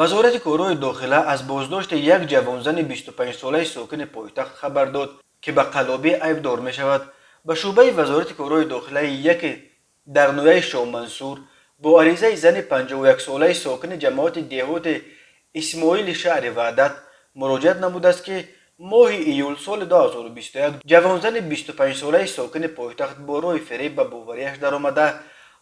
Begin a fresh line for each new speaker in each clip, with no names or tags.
وزارت کورای داخله از بازداشت یک جوانزن 25 ساله ساکن پایتخت خبر داد که به قلابی عیبدار می شود. به شعبه وزارت کورای داخله یک در نویه شاه منصور با عریضه زن 51 ساله ساکن جماعت دهات اسماعیل شهر وحدت مراجعت نموده است که ماه ایول سال 2021 جوانزن 25 ساله ساکن پایتخت با راه فریب به باوریش درآمده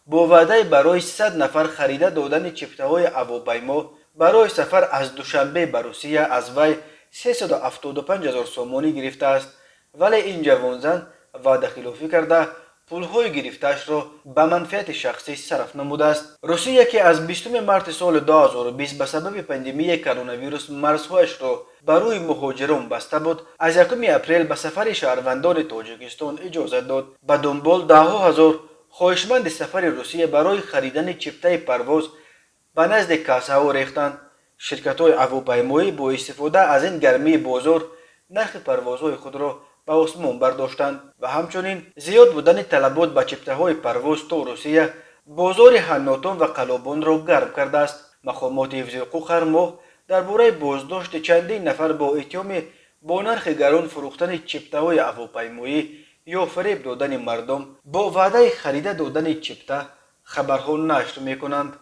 با وعده برای 100 نفر خریده دادن چپته های هواپیما برای سفر از دوشنبه به روسیه از وی 375,000 سومانی گرفته است، ولی این جوانزن وعده خلافی کرده پولهای گرفتهاش را به منفعت شخصی صرف نموده است. روسیه که از 20 مارس سال 2020 به سبب پاندمی کرونا ویروس مرزهایش را برای مهاجران بسته بود، از 1 اپریل به سفر شهروندان تاجیکستان اجازه داد. به دنبال دهها هزار خواهشمند سفر روسیه برای خریدن چپته پرواز به نزد کاسه ها ریختند. شرکت های هواپیمایی با استفاده از این گرمی بازار نرخ پروازهای خود را به آسمان برداشتند و همچنین زیاد بودن طلبات به چپته های پرواز تا روسیه بازار حناتان و قلابان را گرم کرده است. مقامات حفظ حقوق هر ماه درباره بازداشت چندین نفر با اتهام با نرخ گران فروختن چپته های هواپیمایی یا فریب دادن مردم با وعده خرید دادن چپته خبرها نشر می کنند.